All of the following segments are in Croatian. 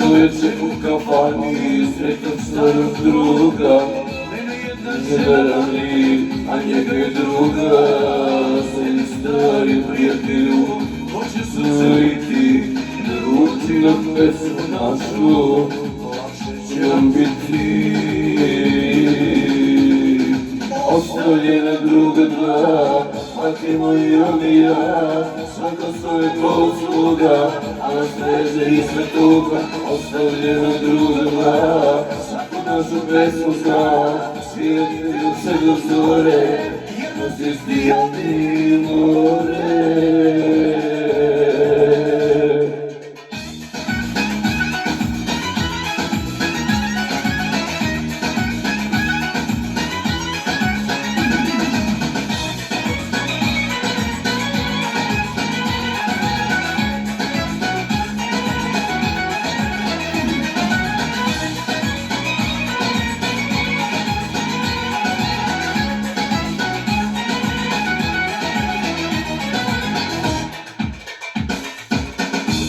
Uveče u kafani sretam starog druga. Mene naravni, a njega je druga. Sve stari prijatelju, hoće suceviti. Ne ruči na pesmu našu, lakše će vam biti. Ostavljena druga dva, a ti moj on i ja. Svaka svoje posluga, a nas veze i svetuka. Ostavljena druga dva, svaku našu pesmu zna. Svijetljuju se do zore, jednost je stijani more.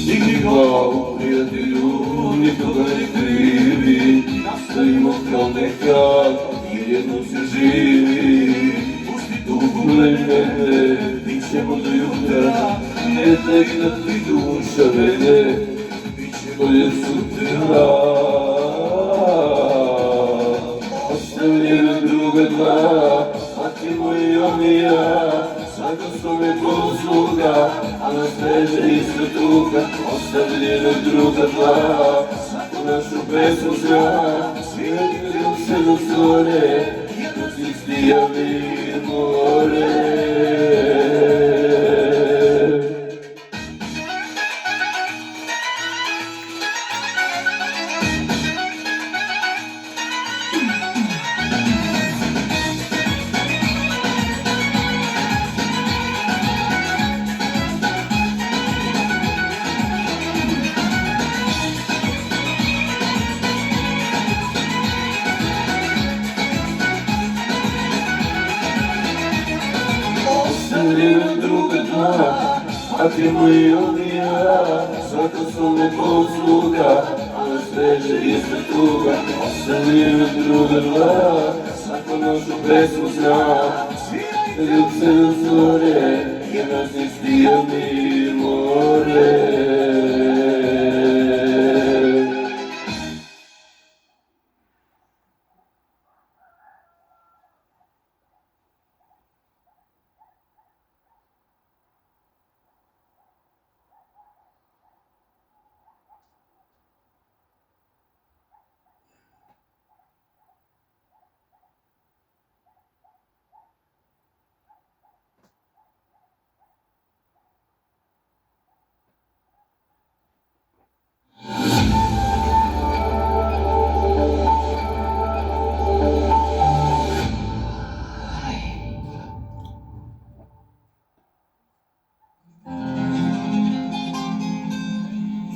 Digni glavu, prijatelju, nikoga ne krivi. Nastavimo kao nekad, i jednom se živi. Pusti tugu, mene, bit ćemo do jutra. Ne tek da ti duša vede, bit će bolje sutra. Ostavljena druga dva, a ti moj on i ja. Svaka svoje posluga, a nas veze i svetuka. Ostavljena druga dva, svaku našu pesmu zna. Svijetljuju se do zore, jednost je stijani more. Ostavljena druga dva, a ti moj on i ja. Svaka svoje posluga, a nas veže i svetuga. Ostavljena druga dva, svaku našu pesmu zna. Svijetljuju se do zore, jednost je stijani more.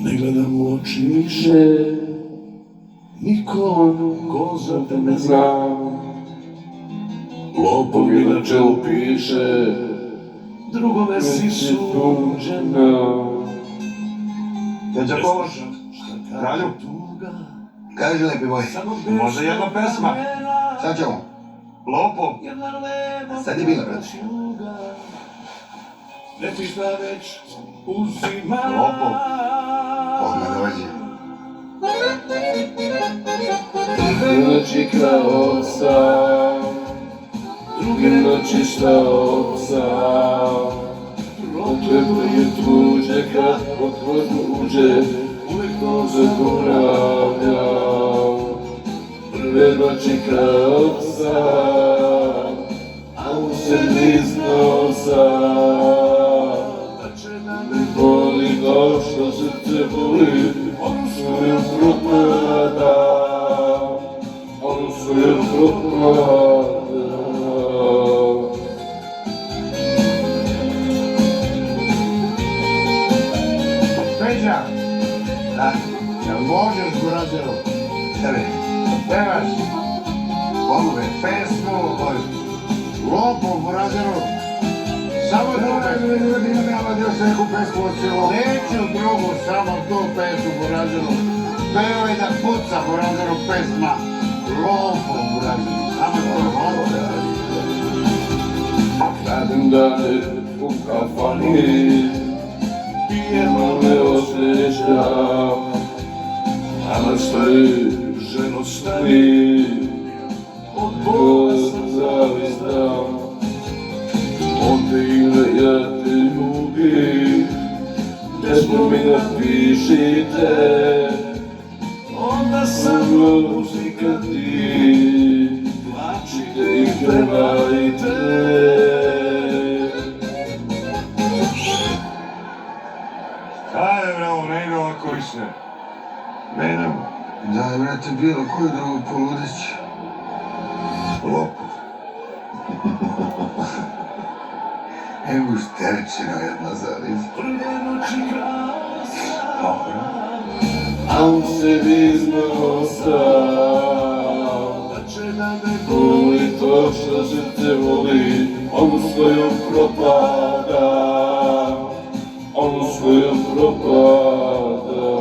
Ne gledam u oči više nikom ko za tebe znam. Lopov mi na čelu piše, drugome si suđena. Deđa Kološ, kralju, kaži lepi moj, može jedna pesma? Sad ćemo. Lopov, sad je bila, brate. Lopov, odmah dođi. Noći kao sam, druge noći štao sam. Prokleto je tuđe kad otvorno uđe, uvek to zaboravljam. Prve noći kao sam, a u sebi znao sam da me boli kao što srce boli. Onu svoju propada, onu svoju propada. Peđa, jel možeš Burazeru? Tebi, pevaš Bogove pesmu koju Lopov Burazeru? Samo tu pesmu. Ljudi, nema još neku pesmu od silo. Neću drugu, samo tu pesmu Burazeru. pevaj da puca burazeru pesma Lopo burazeru, samo to lopo. Radim dalje u kafani, pijemo ne osjećam, a na sve ženosti od Boga sam zavistan. On te igre, ja te ljubim, nešto mi napišite, onda sam muzika ti, plačite i pevajte. Ajde bre, ovo ne ide ovako više. Ne idemo. Daj brate, bilo koji drugo poludeć. Lopov. Evo šterčina jedna zaliza. Dobro. A on sebi znao sam, voli to što srce voli, on svojom propada, on svojom propada.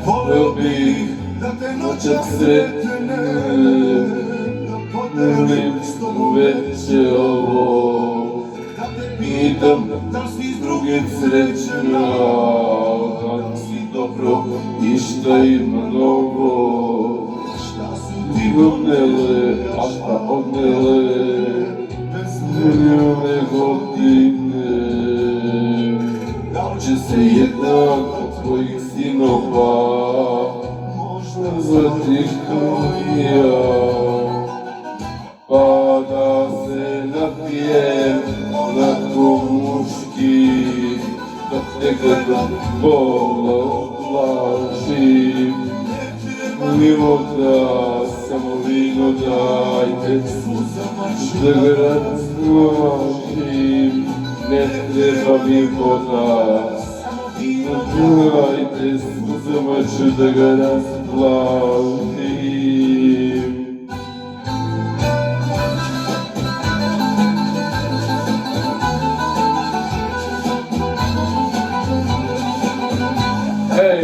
Voleo bih da te noćak sretne, podelim veće ovo, pitam da si s drugim srećna, da si dobro i šta ima novo, ti odnele, a šta odnele, milijone godine, da li će se jedan od tvojih sinova možda zvati kao i ja, pa da se napijem onako muški, dok te gledam pola oblačim. Života, samo vino dajte, da ga razmažim, ne treba mi voda. Dajte suzama ću da ga razplatim. Hej!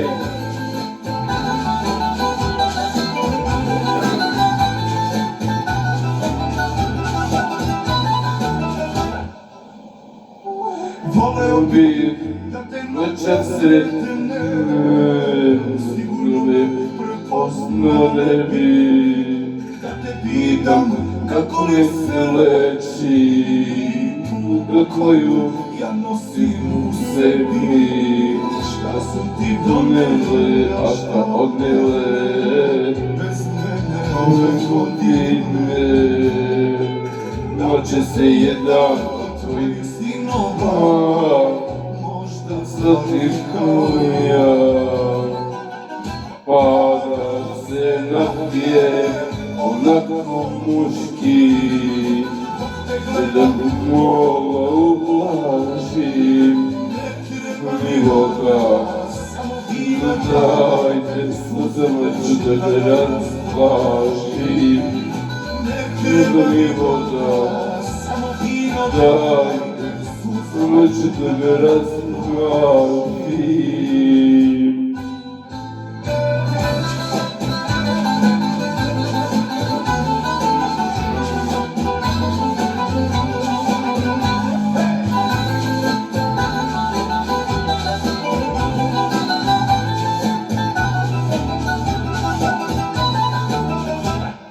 voleo Bih da te noćak sretne, sigurno me prepoznale bi. da te Pitam kako me se leči, tuga koju ja nosim u sebi. šta sam ti Donele, a šta odnele, bez mene ove godine. Noće se jedan od tvojih sinova možda zvati kao ja, pa da se napije onako muški, da mola ublažim. Miloga, dajte suzama ću da ga razplažim. Treba mi voda, dajte suzama ću da ga razplažim.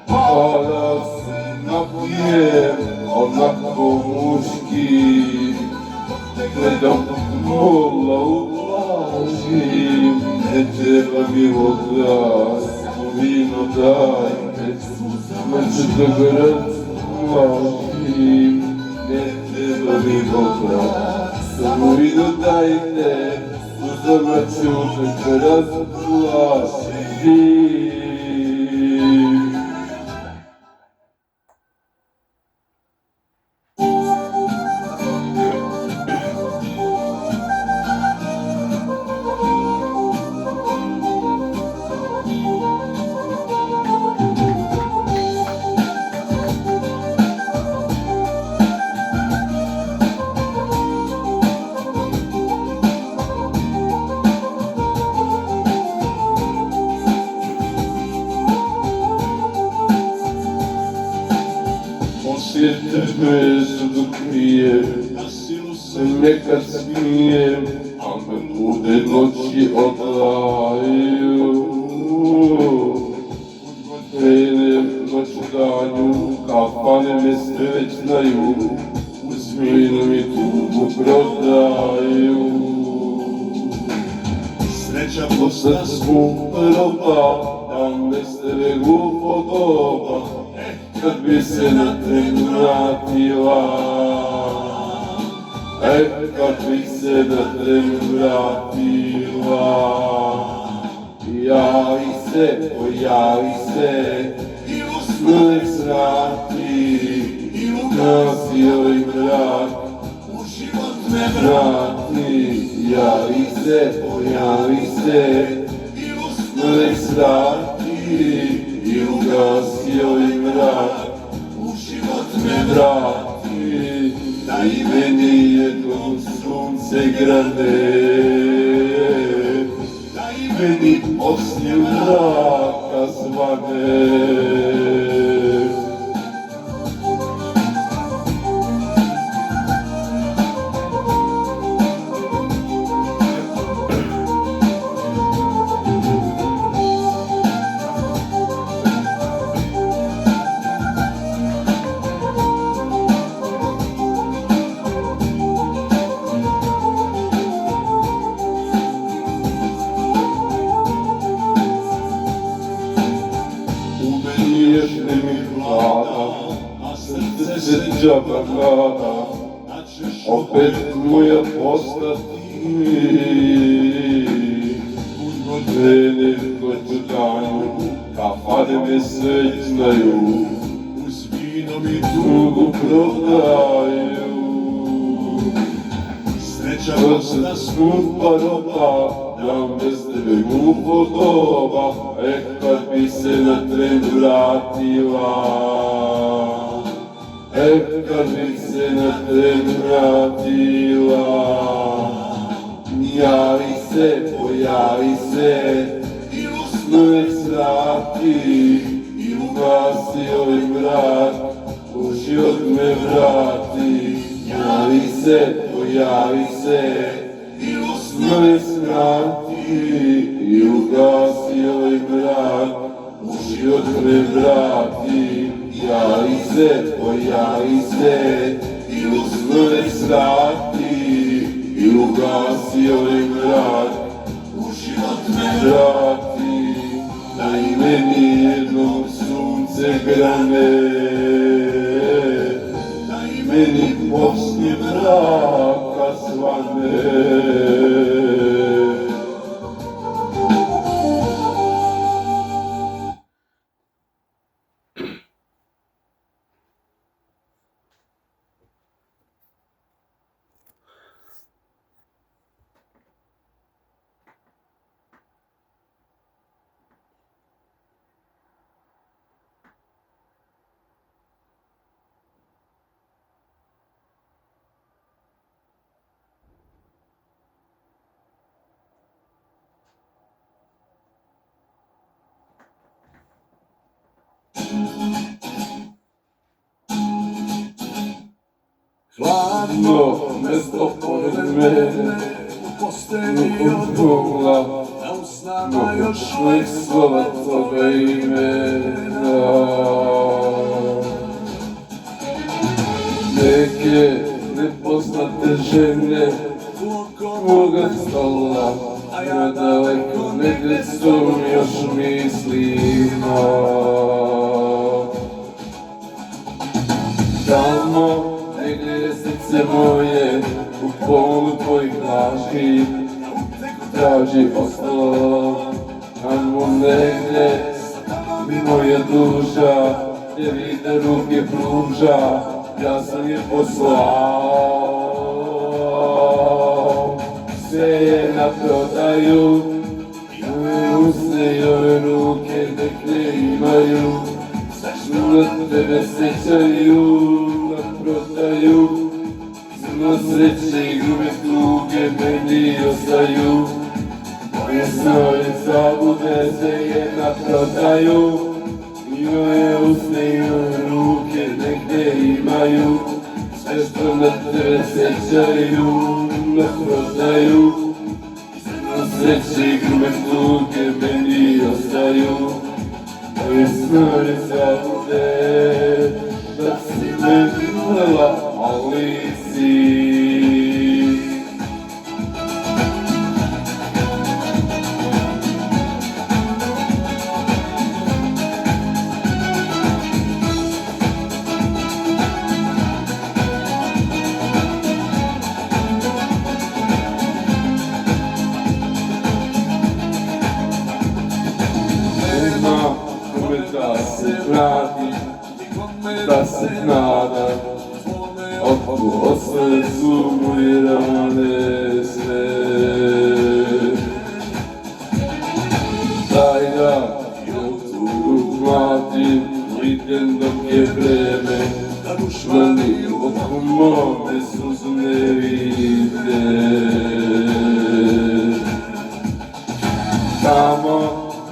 Pa da se napijem onako muški, gledam mola ublažim. Ne treba mi voda, samo vino dajte, suzama ću da ga razplažim. Ne treba mi voda, Samo i dodajte, uzorat ću tek razglasiti. Osjetit me dok pijem, nekad smijem, a me bude noći odlaju. Krenem noć danju, kafane me sve već znaju, uzminu mi tugu prodaju. Sreća Posad skupa roba, da me s tebe glupo doba, kad bi se na tren vratila, kad bi se na tren vratila. Javi se, pojavi se, nek srati, ugasi ovaj mrak, vrati. Javi se, pojavi se, nek srati, i ugasi ovaj mrak, vrati. Daj meni jedno sunce grane, meni poslije mraka zvane. Ješne mi vlada, a srce se džaba glada, opet moja postati. Krene noću danju, kafane me sve znaju, uz vino mi tugu prodaju. Sreća skupa roba, da bez tebe glupo doba, kad bi se na tren vratila, kad bi se na tren vratila. Javi se, pojavi se, nek srati, ugasi ovaj mrak, u život me vrati. Javi se, pojavi se, nek srati, i ugasi ovaj mrak, u život me vrati. Javi se, pojavi se, nek srati, i ugasi ovaj mrak, u život me vrati. Daj meni jedno sunce grane, daj meni poslije mraka zvane. Hladno mesto pored mene, od ugla, no još uvijek slova tvoga imena. Neke nepoznate žene, moga stola, a daleko negdje su još mislima. Negdje je srce moje u polu tvojih laži. Traži oslov, tamo negdje mi moja duša tebi da ruke pruža, ja sam je poslao. Sve je na prodaju, moje usne i ove ruke nek ne imaju, što na tebe sećaju, na prodaju. Zrno sreće i grube tuge meni ostaju, moje snove zabude se je na prodaju. I moje usne i ove ruke nek ne imaju, sve što na tebe sećaju, na prodaju. Zrno sreće i grube tuge meni ostaju, moje snove zabude da si me volela, ali si. Nema kome da se vrati, da se nada, osle su moje rane sve. Daj da tugu mladim, idem dok je vreme, dušmani oko mome suzu ne vide. Tamo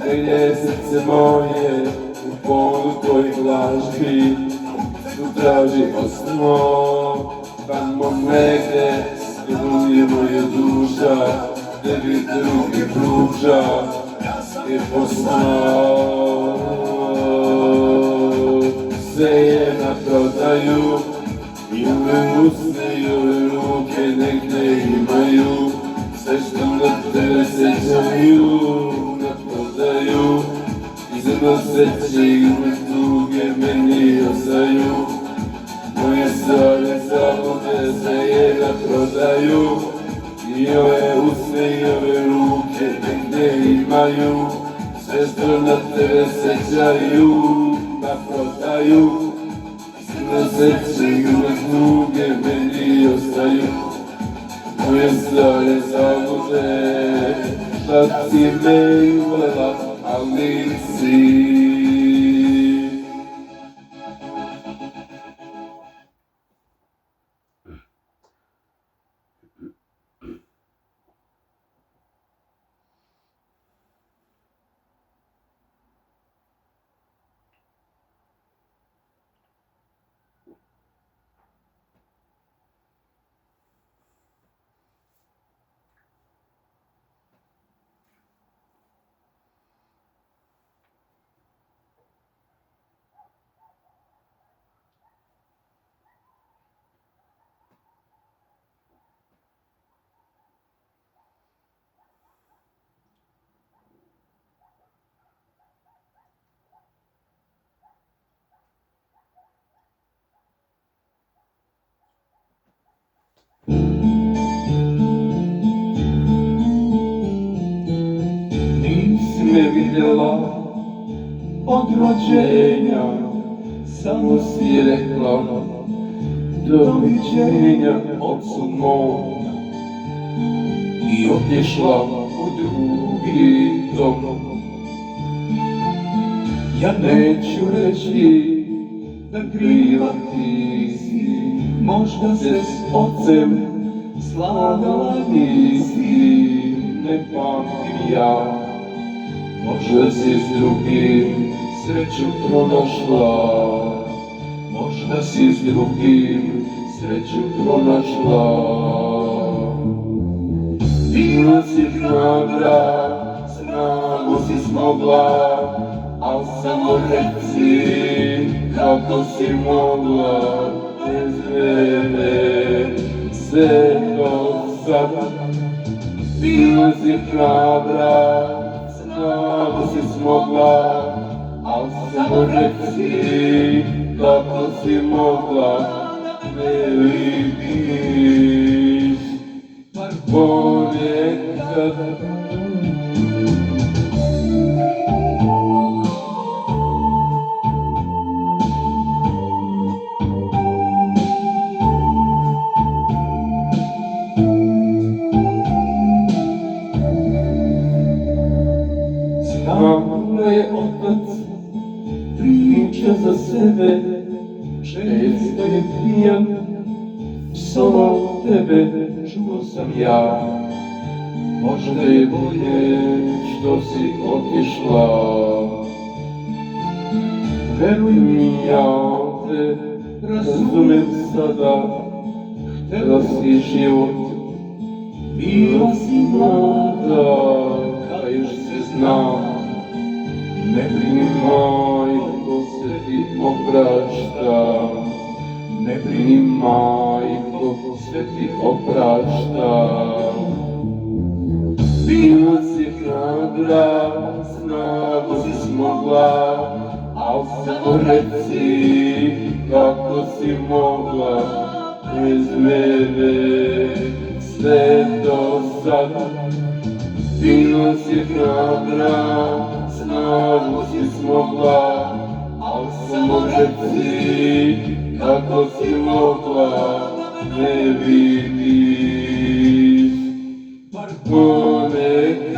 gdje je srce moje u polu tvojih laži, tu traži osnov, tamo negdje je moja duša, tebi drugi pruža, je poslao. Sve je na prodaju, i ove usne i ove ruke nek ne imaju, sve što na tebe sećaju, na prodaju. I zrno sreće i grube tuge meni ostaju, moje stare zabude se je na prodaju. I ove usne i ove ruke nek ne imaju, sve što na tebe sećaju, na prodaju. Zrno sreće i grube tuge meni ostaju, moje stare zabude da si me volela, ali si. Nisi me vidjela od rođenja, samo si rekla doviđenja ocu mom i otišla u drugi dom. Ja neću reći da kriva ti si, možda se s ocem slagala nisi, ne pamtim ja. Možda si s drugim sreću pronašla, možda si s drugim sreću pronašla. Bila si hrabra, snagu si smogla, al samo reci kako si mogla bez mene sve do sada. Bila si hrabra, snagu si smogla, al samo reci kako si mogla me vidiš, ponekad. Znam da je otac priča za sebe, često je pijan, psovao tebe, čuo sam ja. Možda je bolje što si otišla. Veruj mi, ja te razumem sada. Htela si život, bila si mlada, a još se znam. Ne brini, majko, se ti opraštam. Ne brini, majko, se ti opraštam. Bila si hrabra, snagu si smogla, al samo reci kako si mogla bez mene sve do sada. Bila si hrabra, snagu si smogla, al samo reci kako si mogla, ne vidiš ponekad.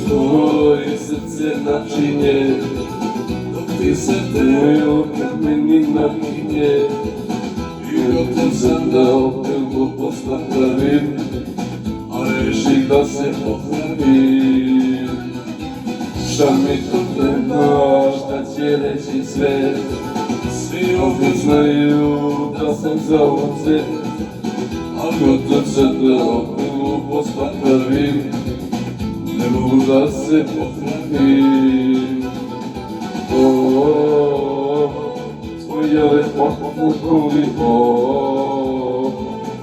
Tvoje srce načinje, dok ti se teo kad meni nakinje. I gotovo sam da opet posla pravim, a reših da se popravim. Šta mi to treba, šta će reći sve, svi ovdje znaju da sam zauzet, a gotovo sam da opet posla pravim. Ne mogu da se popravim. Tvoja lepota koli,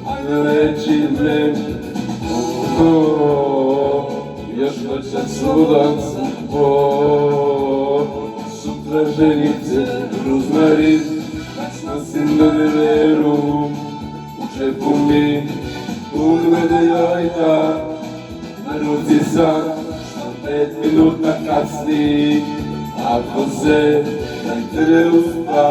ajde reći me, još noćas sudac, sutra ženice, ruzmarin, nosim na deveru, u čepu mi, ugledaj jajta. Na ruci sam, 5 minuta kasni, ako se najtre uspa.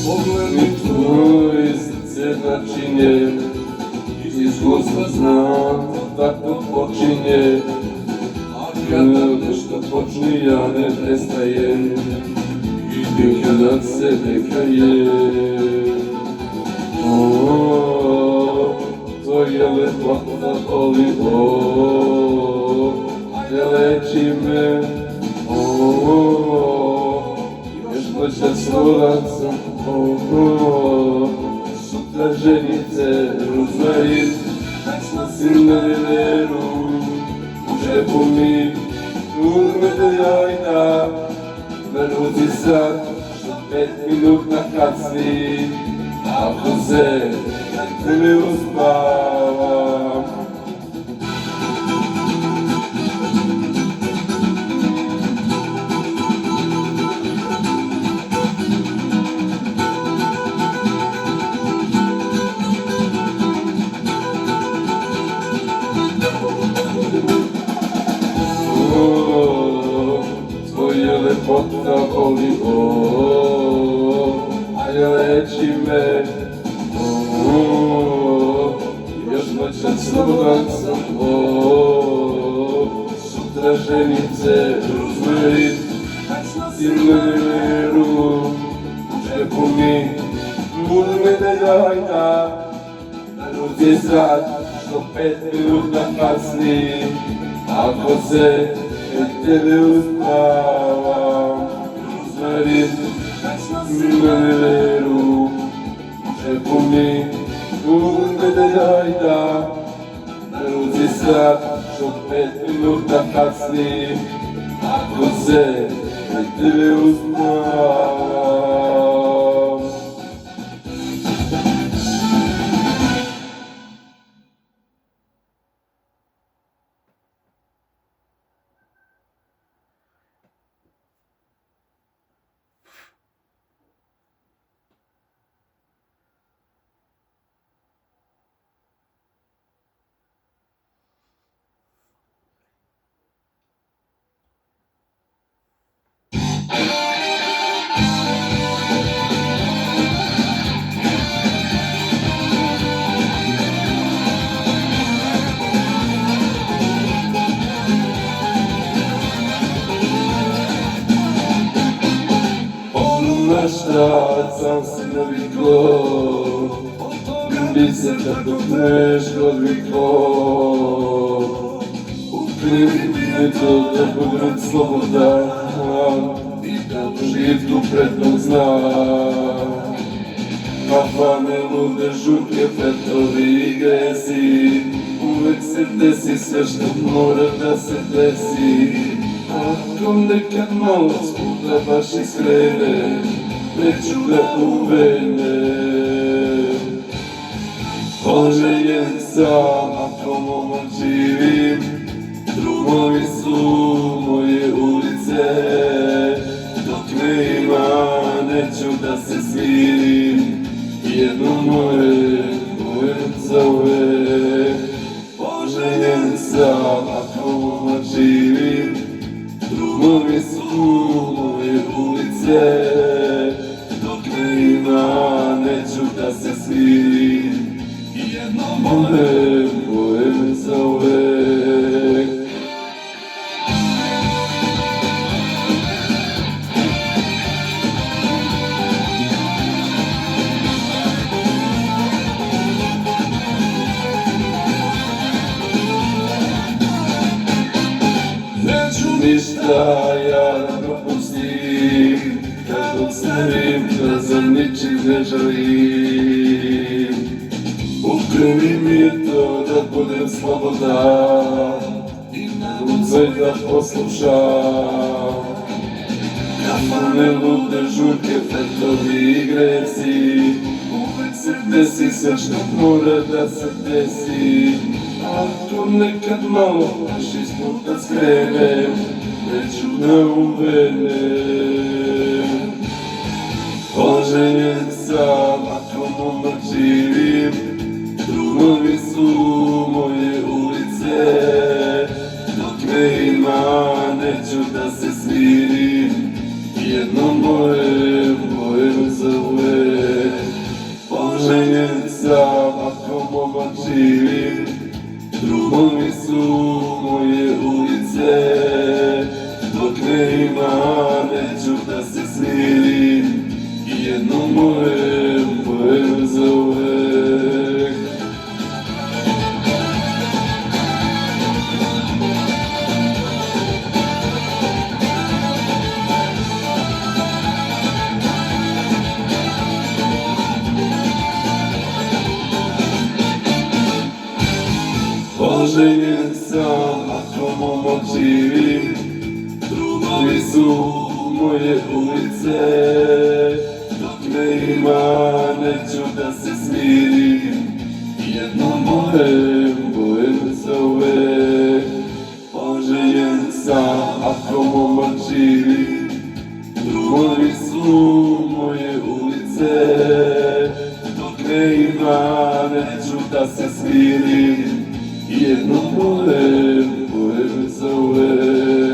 Pogled mi tvoje srce načinje, iskustva znam, tako počinje. Kada nešto počne, ja ne prestajem i nikada se ne kajem. Tvoja lepota boli, ne leči me. Još noćas sudac, sutra ženice, ruzmarin, nosim na deveru. U čepu mi, ugledaj jajta, na ruci sam, 5 minuta kasni, ako se tebe uspavam. Tvoja lepota boli, a leči me. Još noćan slobodan sam, sutra ženice uzmerit, silveru u džepu mi budu medaljajna. Narod je sad što 5 minuta kasni, ako se tebe uspavam. Uzmerit silveru u džepu mi budu medaljajna. Narod je sad što 5 minuta kasni, ako se tebe uspavam. Šta sam se naviklo, bi se tako teško odviklo. Ukrini mi to da budem slobodan i da užitku prednog znam. Kafane, lude, žurke, fetovi i gresi, uvek se desi sve što mora da se desi. Ako nekad malo sputa baš iskrene, neću da uvenem. Oženjen sam, ako momak živim, drugovi su moje ulice. Dok me ima, neću da se smirim, jedno moje za uvek. Oženjen sam, ako momak živim, drugovi su moje ulice. Neću da se smirim, mojem za uvek. Neću ništa ja da propustim, kad ostavim da za ničim ne želim. U krvi mi je to da budem slobodan i nadam se da poslušam. Kafane, lude, žurke, fetovi i gresi, uvek se desi sve što mora da se desi. Ako nekad malo baš iz puta skrenem, neću da uvenem. Oženjen sam, ako momak živim, drugovi su moje ulice. Dok me ima, neću da se smirim, jedno moje za uvek. Oženjen sam, ako momak živim, drugovi su moje ulice. Dok me ima, neću da se smirim, jedno moje za uvek. Oženjen sam, ako momak živim, drugovi su moje ulice. Dok me ima, neću da se smirim. Jednom bojem za uvek. Poželjen sam ako momak živi. Drugovi su moje ulice. Dok ne ima, neću da se smirim. Jednom bojem za uvek.